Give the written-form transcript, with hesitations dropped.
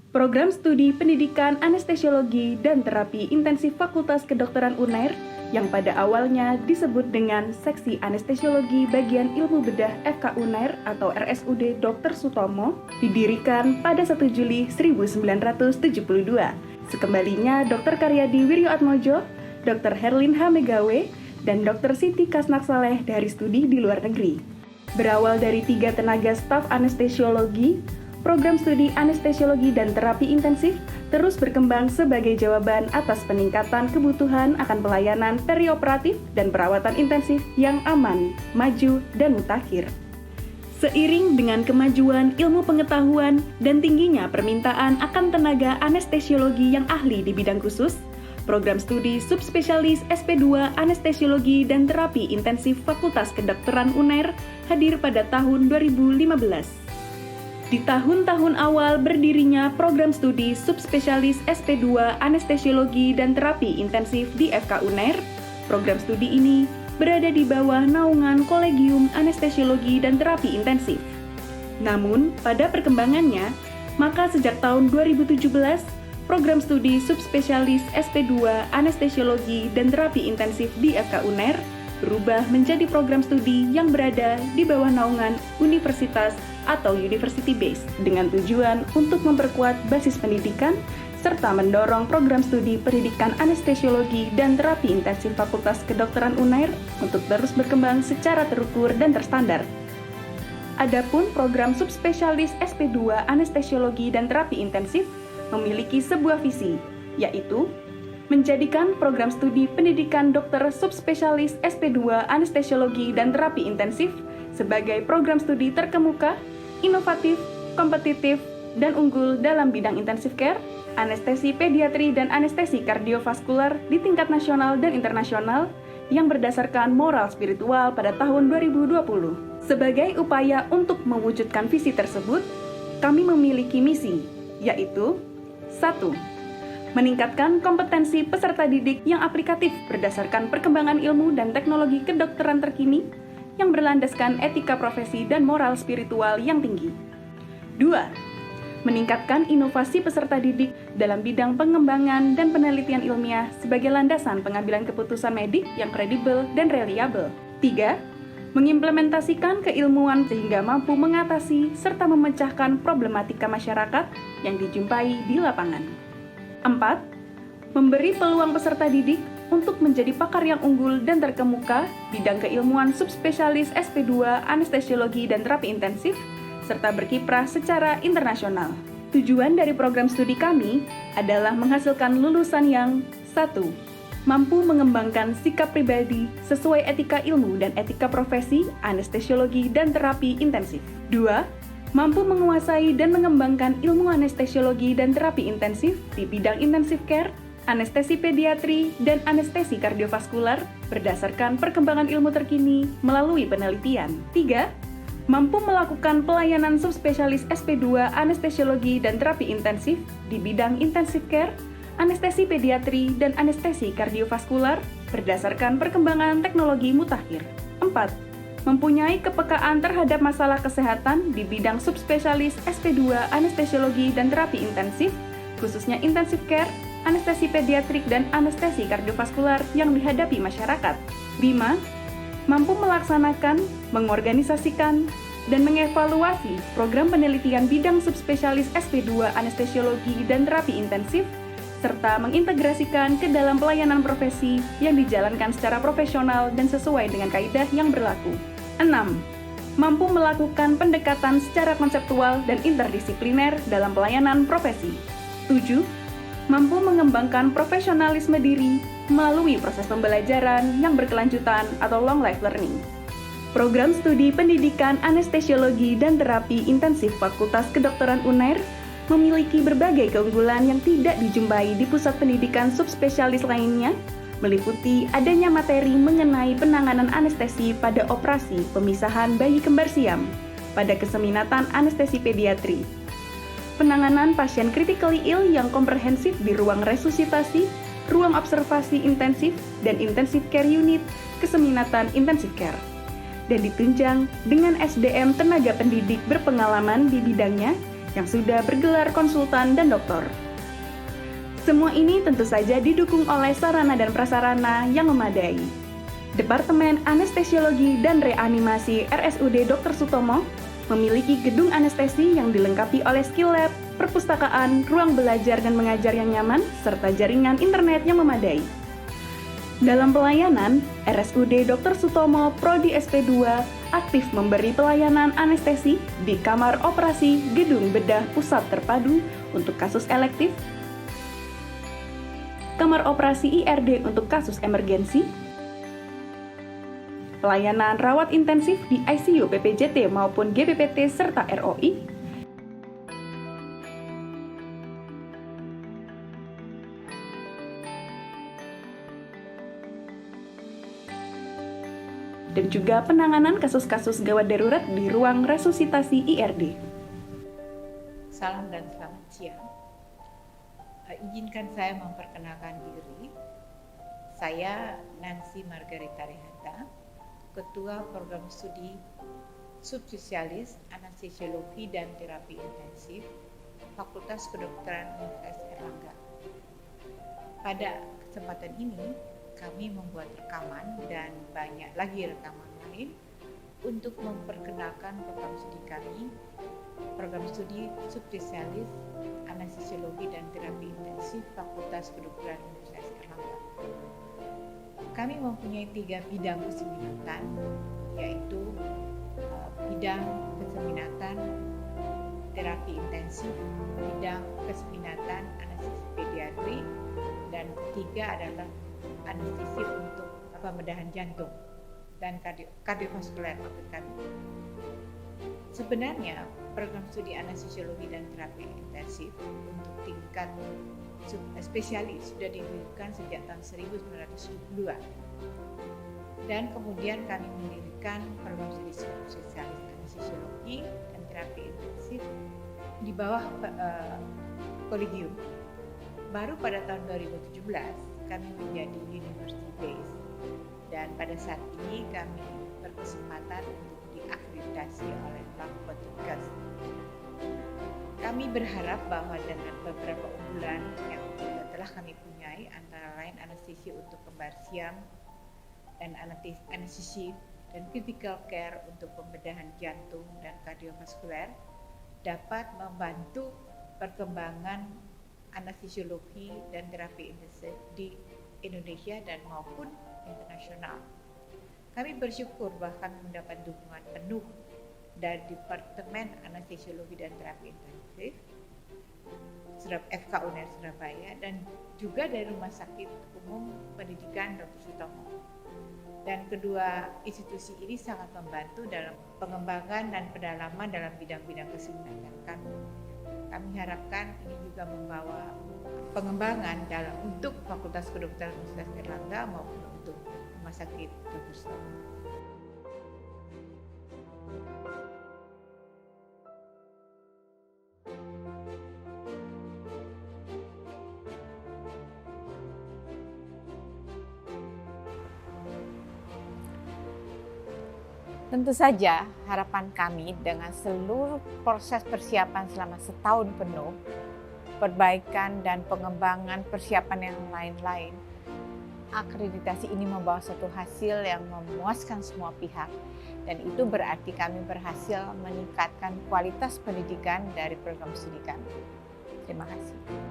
Program Studi Pendidikan Anestesiologi dan Terapi Intensif Fakultas Kedokteran UNAIR yang pada awalnya disebut dengan Seksi Anestesiologi Bagian Ilmu Bedah FK UNAIR atau RSUD Dr. Sutomo didirikan pada 1 Juli 1972. Sekembalinya Dr. Karyadi Wiryoatmojo, Dr. Herlin H. Megawe, dan Dr. Siti Kasnaksaleh dari studi di luar negeri. Berawal dari 3 tenaga staf anestesiologi, program studi anestesiologi dan terapi intensif terus berkembang sebagai jawaban atas peningkatan kebutuhan akan pelayanan perioperatif dan perawatan intensif yang aman, maju, dan mutakhir. Seiring dengan kemajuan ilmu pengetahuan dan tingginya permintaan akan tenaga anestesiologi yang ahli di bidang khusus, program studi subspesialis SP2 Anestesiologi dan Terapi Intensif Fakultas Kedokteran UNAIR hadir pada tahun 2015. Di tahun-tahun awal berdirinya program studi subspesialis SP2 Anestesiologi dan Terapi Intensif di FK UNAIR, program studi ini berada di bawah naungan Kolegium Anestesiologi dan Terapi Intensif. Namun, pada perkembangannya, maka sejak tahun 2017, program studi subspesialis SP2 Anestesiologi dan Terapi Intensif di FK UNAIR berubah menjadi program studi yang berada di bawah naungan universitas atau university base dengan tujuan untuk memperkuat basis pendidikan serta mendorong program studi pendidikan anestesiologi dan terapi intensif Fakultas Kedokteran UNAIR untuk terus berkembang secara terukur dan terstandar. Adapun program subspesialis SP2 Anestesiologi dan Terapi Intensif memiliki sebuah visi, yaitu menjadikan program studi pendidikan dokter subspesialis SP2 Anestesiologi dan Terapi Intensif sebagai program studi terkemuka, inovatif, kompetitif, dan unggul dalam bidang intensive care, anestesi pediatri dan anestesi kardiovaskular di tingkat nasional dan internasional yang berdasarkan moral spiritual pada tahun 2020. Sebagai upaya untuk mewujudkan visi tersebut, kami memiliki misi, yaitu 1. Meningkatkan kompetensi peserta didik yang aplikatif berdasarkan perkembangan ilmu dan teknologi kedokteran terkini yang berlandaskan etika profesi dan moral spiritual yang tinggi. 2. Meningkatkan inovasi peserta didik dalam bidang pengembangan dan penelitian ilmiah sebagai landasan pengambilan keputusan medik yang kredibel dan reliabel. 3. Mengimplementasikan keilmuan sehingga mampu mengatasi serta memecahkan problematika masyarakat yang dijumpai di lapangan. 4. Memberi peluang peserta didik untuk menjadi pakar yang unggul dan terkemuka bidang keilmuan subspesialis SP2 Anestesiologi dan Terapi Intensif serta berkiprah secara internasional. Tujuan dari program studi kami adalah menghasilkan lulusan yang 1. Mampu mengembangkan sikap pribadi sesuai etika ilmu dan etika profesi anestesiologi dan terapi intensif. 2. Mampu menguasai dan mengembangkan ilmu anestesiologi dan terapi intensif di bidang intensive care, anestesi pediatri, dan anestesi kardiovaskular berdasarkan perkembangan ilmu terkini melalui penelitian. 3. Mampu melakukan pelayanan subspesialis SP2 anestesiologi dan terapi intensif di bidang intensive care, anestesi pediatri, dan anestesi kardiovaskular berdasarkan perkembangan teknologi mutakhir. 4. Mempunyai kepekaan terhadap masalah kesehatan di bidang subspesialis SP2 Anestesiologi dan Terapi Intensif, khususnya intensive care, anestesi pediatrik, dan anestesi kardiovaskular yang dihadapi masyarakat. 5. Mampu melaksanakan, mengorganisasikan, dan mengevaluasi program penelitian bidang subspesialis SP2 Anestesiologi dan Terapi Intensif serta mengintegrasikan ke dalam pelayanan profesi yang dijalankan secara profesional dan sesuai dengan kaidah yang berlaku. 6. Mampu melakukan pendekatan secara konseptual dan interdisipliner dalam pelayanan profesi. 7. Mampu mengembangkan profesionalisme diri melalui proses pembelajaran yang berkelanjutan atau long life learning. Program studi pendidikan anestesiologi dan terapi intensif Fakultas Kedokteran UNAIR memiliki berbagai keunggulan yang tidak dijumpai di pusat pendidikan subspesialis lainnya, meliputi adanya materi mengenai penanganan anestesi pada operasi pemisahan bayi kembar siam, pada keseminatan anestesi pediatri, penanganan pasien critically ill yang komprehensif di ruang resusitasi, ruang observasi intensif, dan intensive care unit, keseminatan intensive care, dan ditunjang dengan SDM tenaga pendidik berpengalaman di bidangnya yang sudah bergelar konsultan dan doktor. Semua ini tentu saja didukung oleh sarana dan prasarana yang memadai. Departemen Anestesiologi dan Reanimasi RSUD Dr. Sutomo memiliki gedung anestesi yang dilengkapi oleh skill lab, perpustakaan, ruang belajar dan mengajar yang nyaman, serta jaringan internet yang memadai. Dalam pelayanan, RSUD Dr. Sutomo Prodi SP2 aktif memberi pelayanan anestesi di kamar operasi Gedung Bedah Pusat Terpadu untuk kasus elektif, kamar operasi IRD untuk kasus emergensi, pelayanan rawat intensif di ICU PPJT maupun GPPT serta ROI, dan juga penanganan kasus-kasus gawat darurat di ruang resusitasi IRD. Salam dan selamat siang. Izinkan saya memperkenalkan diri. Saya Nancy Margarita Rehata, Ketua Program Studi Subspesialis Anestesiologi dan Terapi Intensif Fakultas Kedokteran Universitas Erlangga. Pada kesempatan ini, kami membuat rekaman dan banyak lagi rekaman lain untuk memperkenalkan program studi kami, Program Studi Subspesialis Anestesiologi dan Terapi Intensif Fakultas Kedokteran Universitas Erlangga. Kami mempunyai 3 bidang keseminatan, yaitu bidang keseminatan terapi intensif, bidang keseminatan anestesi pediatri, dan ketiga adalah anestesi untuk pembedahan jantung dan kardiovaskuler maksud kami. Sebenarnya program studi anestesiologi dan terapi intensif untuk tingkat spesialis sudah didirikan sejak tahun 1972, dan kemudian kami mendirikan program studi spesialis anestesiologi dan terapi intensif di bawah kolegium. Baru pada tahun 2017 kami menjadi university based, dan pada saat ini kami berkesempatan untuk diakreditasi oleh Fakultas. Kami berharap bahwa dengan beberapa unggulan yang telah kami punyai, antara lain anestesi untuk kembar siam dan anestesi dan critical care untuk pembedahan jantung dan kardiovaskuler, dapat membantu perkembangan anestesiologi dan terapi intensif di Indonesia dan maupun internasional. Kami bersyukur bahkan mendapat dukungan penuh dari Departemen Anestesiologi dan Terapi Intensif FK UNER Surabaya dan juga dari Rumah Sakit Umum Pendidikan Dr. Sutomo. Dan kedua institusi ini sangat membantu dalam pengembangan dan pendalaman dalam bidang-bidang keseminatan kami. Kami harapkan ini juga membawa pengembangan dalam untuk Fakultas Kedokteran Universitas Erlangga maupun untuk Rumah Sakit Dr. Sutomo. Tentu saja harapan kami dengan seluruh proses persiapan selama setahun penuh, perbaikan dan pengembangan persiapan yang lain-lain, akreditasi ini membawa suatu hasil yang memuaskan semua pihak, dan itu berarti kami berhasil meningkatkan kualitas pendidikan dari program studi kami. Terima kasih.